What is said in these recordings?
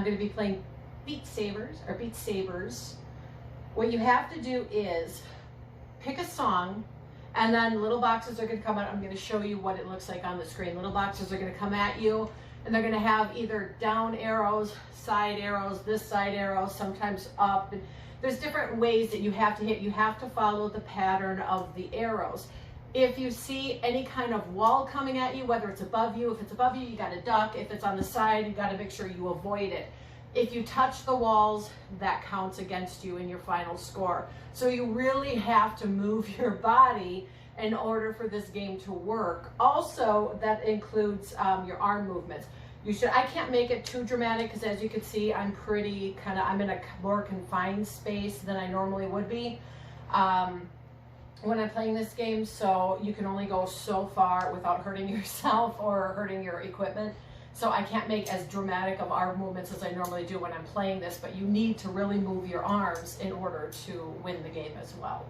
going to be playing Beat Sabers. What you have to do is pick a song, and then little boxes are going to come out. I'm going to show you what it looks like on the screen. Little boxes are going to come at you, and they're going to have either down arrows, side arrows, this side arrow, sometimes up. There's different ways that you have to hit. You have to follow the pattern of the arrows. If you see any kind of wall coming at you, whether it's above you, if it's above you, you got to duck. If it's on the side, you got to make sure you avoid it. If you touch the walls, that counts against you in your final score. So you really have to move your body in order for this game to work. Also, that includes your arm movements. I can't make it too dramatic because, as you can see, I'm in a more confined space than I normally would be when I'm playing this game. So you can only go so far without hurting yourself or hurting your equipment. So I can't make as dramatic of arm movements as I normally do when I'm playing this, but you need to really move your arms in order to win the game as well.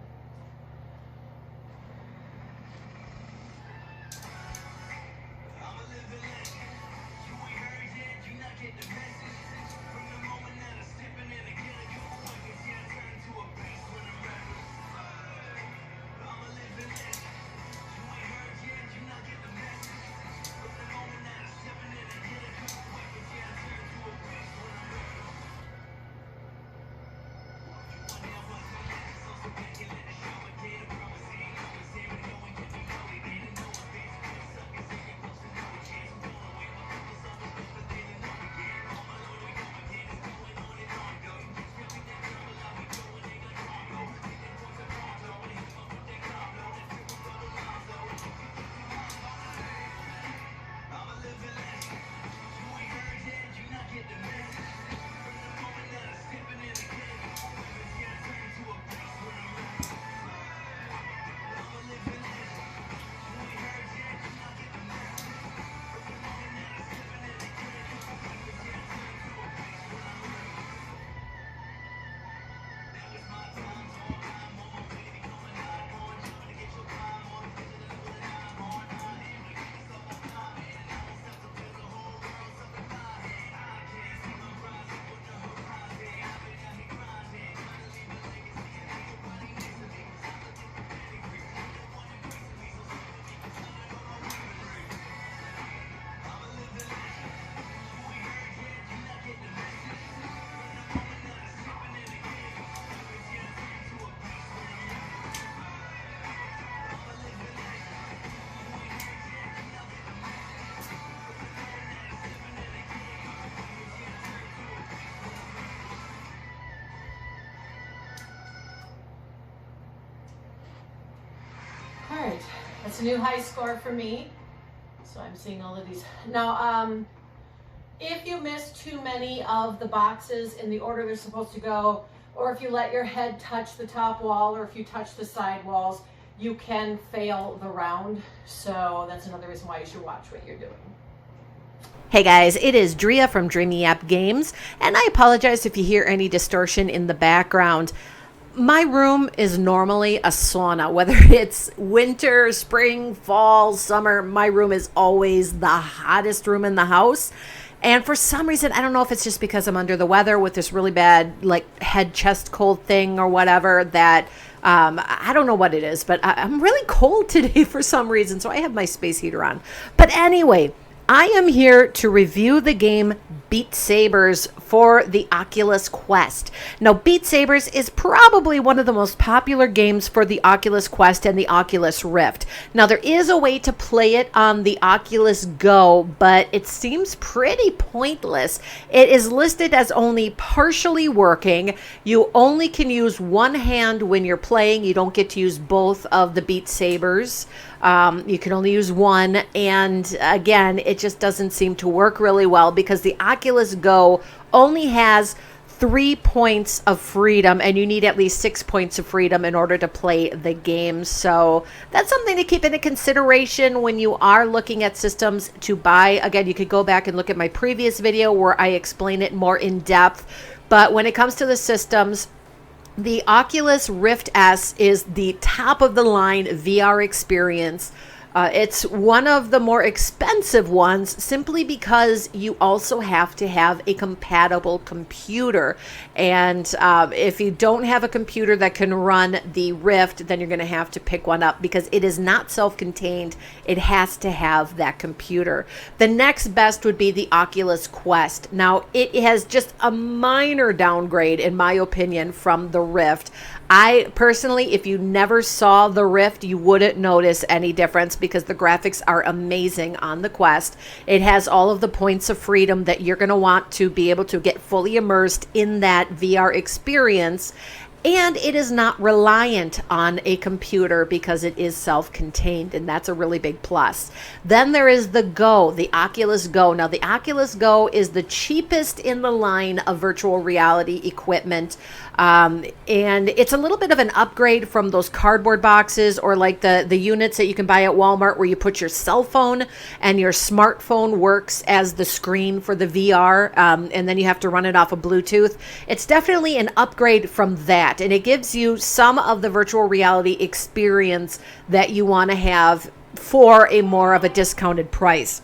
All right, that's a new high score for me. So I'm seeing all of these. Now, if you miss too many of the boxes in the order they're supposed to go, or if you let your head touch the top wall, or if you touch the side walls, you can fail the round. So that's another reason why you should watch what you're doing. Hey guys, it is Drea from Dreamy App Games, and I apologize if you hear any distortion in the background. My room is normally a sauna, whether it's winter, spring, fall, summer. My room is always the hottest room in the house. And for some reason, I don't know if it's just because I'm under the weather with this really bad head chest cold thing or whatever, that I don't know what it is, but I'm really cold today for some reason. So I have my space heater on. But anyway, I am here to review the game Beat Sabers for the Oculus Quest. Now, Beat Sabers is probably one of the most popular games for the Oculus Quest and the Oculus Rift. Now, there is a way to play it on the Oculus Go, but it seems pretty pointless. It is listed as only partially working. You only can use one hand when you're playing. You don't get to use both of the Beat Sabers. You can only use one, and again, it just doesn't seem to work really well because the Oculus Go only has 3 points of freedom, and you need at least 6 points of freedom in order to play the game. So that's something to keep into consideration when you are looking at systems to buy. Again, you could go back and look at my previous video where I explain it more in depth. But when it comes to the systems, the Oculus Rift S is the top of the line VR experience. It's one of the more expensive ones simply because you also have to have a compatible computer. And if you don't have a computer that can run the Rift, then you're going to have to pick one up because it is not self-contained. It has to have that computer. The next best would be the Oculus Quest. Now, it has just a minor downgrade, in my opinion, from the Rift. I personally, if you never saw the Rift, you wouldn't notice any difference because the graphics are amazing on the Quest. It has all of the points of freedom that you're going to want to be able to get fully immersed in that VR experience. And it is not reliant on a computer because it is self-contained, and that's a really big plus. Then there is the Go, the Oculus Go. Now, the Oculus Go is the cheapest in the line of virtual reality equipment. And it's a little bit of an upgrade from those cardboard boxes or like the units that you can buy at Walmart where you put your cell phone and your smartphone works as the screen for the VR, and then you have to run it off of Bluetooth. It's definitely an upgrade from that, and it gives you some of the virtual reality experience that you want to have for a more of a discounted price.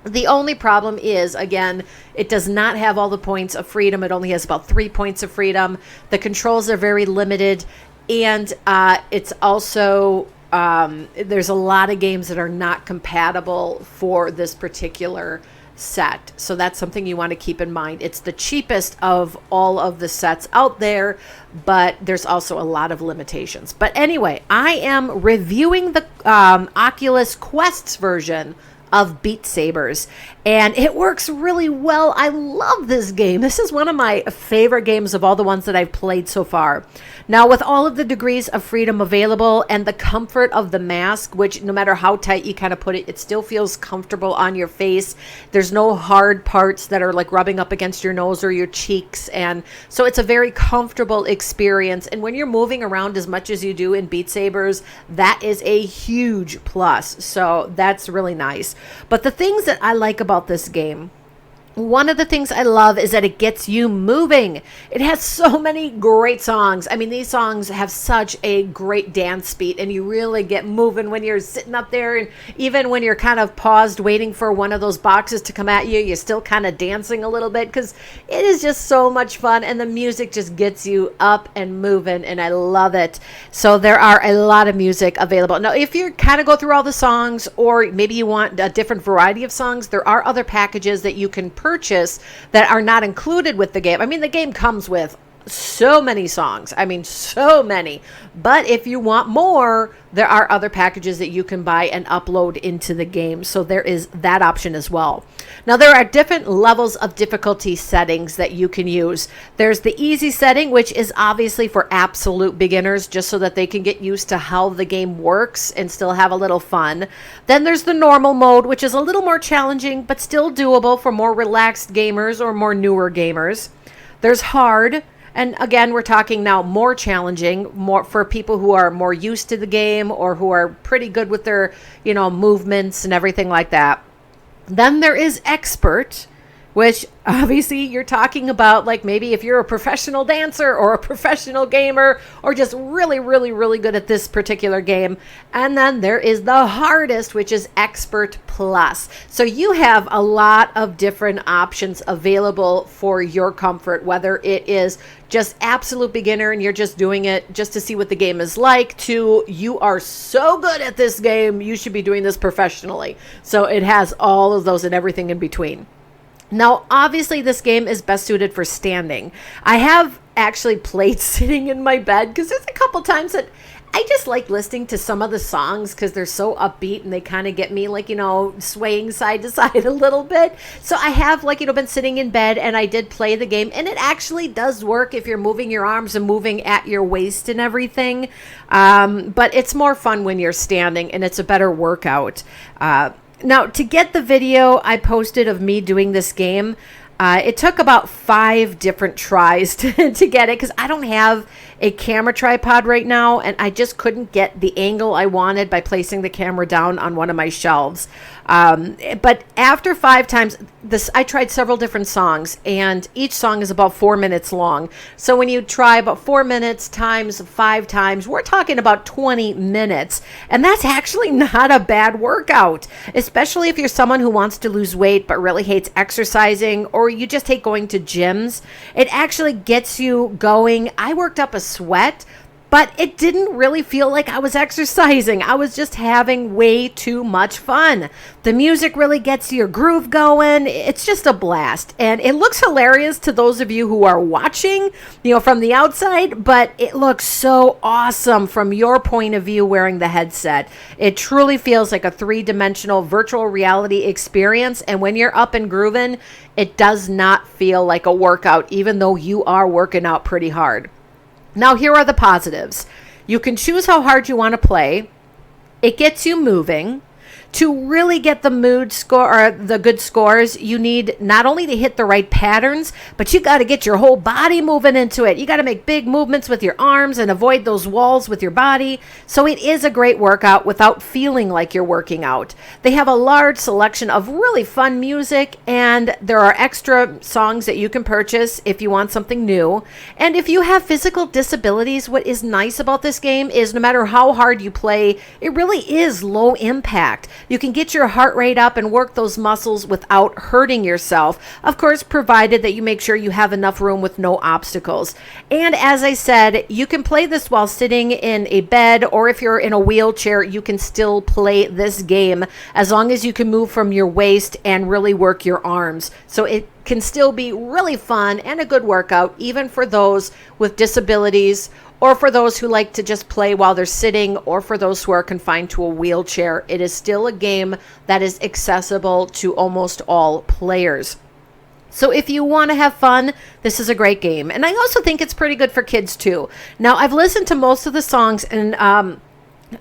The only problem is, again, it does not have all the points of freedom. It only has about 3 points of freedom. The controls are very limited. And it's also, there's a lot of games that are not compatible for this particular set. So that's something you want to keep in mind. It's the cheapest of all of the sets out there, but there's also a lot of limitations. But anyway, I am reviewing the Oculus Quest's version of Beat Sabers, and it works really well. I love this game. This is one of my favorite games of all the ones that I've played so far. Now, with all of the degrees of freedom available and the comfort of the mask, which no matter how tight you kind of put it, it still feels comfortable on your face. There's no hard parts that are like rubbing up against your nose or your cheeks, and so it's a very comfortable experience. And when you're moving around as much as you do in Beat Sabers, that is a huge plus. So that's really nice. But the things that I like about this game, one of the things I love is that it gets you moving. It has so many great songs. I mean, these songs have such a great dance beat, and you really get moving when you're sitting up there, and even when you're kind of paused waiting for one of those boxes to come at you, you're still kind of dancing a little bit because it is just so much fun, and the music just gets you up and moving, and I love it. So there are a lot of music available. Now, if you kind of go through all the songs, or maybe you want a different variety of songs, there are other packages that you can purchase that are not included with the game. I mean, the game comes with so many songs. I mean, so many. But if you want more, there are other packages that you can buy and upload into the game. So there is that option as well. Now, there are different levels of difficulty settings that you can use. There's the easy setting, which is obviously for absolute beginners, just so that they can get used to how the game works and still have a little fun. Then there's the normal mode, which is a little more challenging, but still doable for more relaxed gamers or more newer gamers. There's hard. And again, we're talking now more challenging, more for people who are more used to the game or who are pretty good with their, movements and everything like that. Then there is expert, which obviously you're talking about like maybe if you're a professional dancer or a professional gamer or just really, really, really good at this particular game. And then there is the hardest, which is expert plus. So you have a lot of different options available for your comfort, whether it is just absolute beginner and you're just doing it just to see what the game is like, to you are so good at this game, you should be doing this professionally. So it has all of those and everything in between. Now, obviously, this game is best suited for standing. I have actually played sitting in my bed because there's a couple times that I just like listening to some of the songs because they're so upbeat and they kind of get me like, swaying side to side a little bit. So I have been sitting in bed and I did play the game, and it actually does work if you're moving your arms and moving at your waist and everything. But it's more fun when you're standing, and it's a better workout. Now, to get the video I posted of me doing this game, it took about 5 different tries to get it because I don't have a camera tripod right now, and I just couldn't get the angle I wanted by placing the camera down on one of my shelves. But after 5 times, I tried several different songs, and each song is about 4 minutes long. So when you try about 4 minutes times 5 times, we're talking about 20 minutes. And that's actually not a bad workout, especially if you're someone who wants to lose weight but really hates exercising, or you just hate going to gyms. It actually gets you going. I worked up a sweat, but it didn't really feel like I was exercising. I was just having way too much fun. The music really gets your groove going. It's just a blast. And it looks hilarious to those of you who are watching, from the outside, but it looks so awesome from your point of view wearing the headset. It truly feels like a 3-dimensional virtual reality experience. And when you're up and grooving, it does not feel like a workout, even though you are working out pretty hard. Now, here are the positives. You can choose how hard you want to play. It gets you moving. To really get the mood score or the good scores, you need not only to hit the right patterns, but you got to get your whole body moving into it. You got to make big movements with your arms and avoid those walls with your body. So it is a great workout without feeling like you're working out. They have a large selection of really fun music, and there are extra songs that you can purchase if you want something new. And if you have physical disabilities, what is nice about this game is no matter how hard you play, it really is low impact. You can get your heart rate up and work those muscles without hurting yourself. Of course, provided that you make sure you have enough room with no obstacles. And as I said, you can play this while sitting in a bed, or if you're in a wheelchair, you can still play this game as long as you can move from your waist and really work your arms. So it can still be really fun and a good workout, even for those with disabilities, or for those who like to just play while they're sitting, or for those who are confined to a wheelchair. It is still a game that is accessible to almost all players. So if you want to have fun, this is a great game. And I also think it's pretty good for kids too. Now, I've listened to most of the songs, and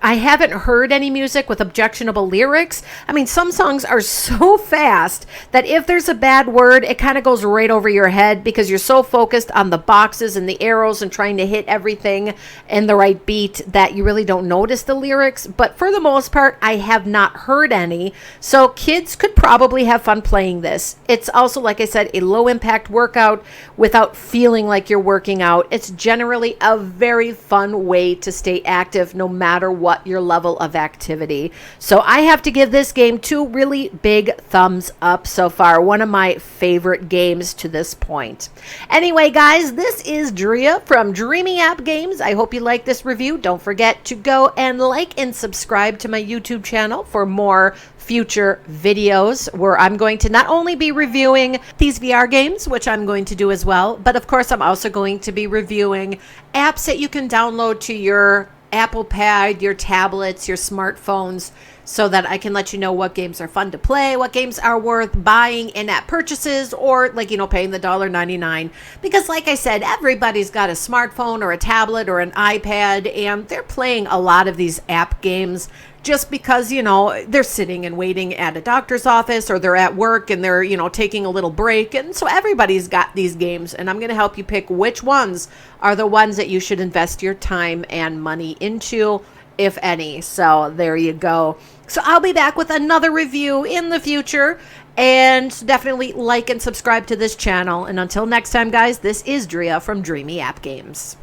I haven't heard any music with objectionable lyrics. I mean, some songs are so fast that if there's a bad word, it kind of goes right over your head because you're so focused on the boxes and the arrows and trying to hit everything in the right beat that you really don't notice the lyrics. But for the most part, I have not heard any. So kids could probably have fun playing this. It's also, like I said, a low impact workout without feeling like you're working out. It's generally a very fun way to stay active no matter what your level of activity. So I have to give this game 2 really big thumbs up so far. One of my favorite games to this point. Anyway, guys, this is Drea from Dreamy App Games. I hope you like this review. Don't forget to go and like and subscribe to my YouTube channel for more future videos where I'm going to not only be reviewing these VR games, which I'm going to do as well, but of course I'm also going to be reviewing apps that you can download to your Apple Pad, your tablets, your smartphones, so that I can let you know what games are fun to play, what games are worth buying in-app purchases, or paying the $1.99. Because like I said, everybody's got a smartphone or a tablet or an iPad, and they're playing a lot of these app games just because, they're sitting and waiting at a doctor's office, or they're at work and they're, taking a little break. And so everybody's got these games, and I'm going to help you pick which ones are the ones that you should invest your time and money into, if any. So there you go. So I'll be back with another review in the future, and definitely like and subscribe to this channel. And until next time, guys, this is Drea from Dreamy App Games.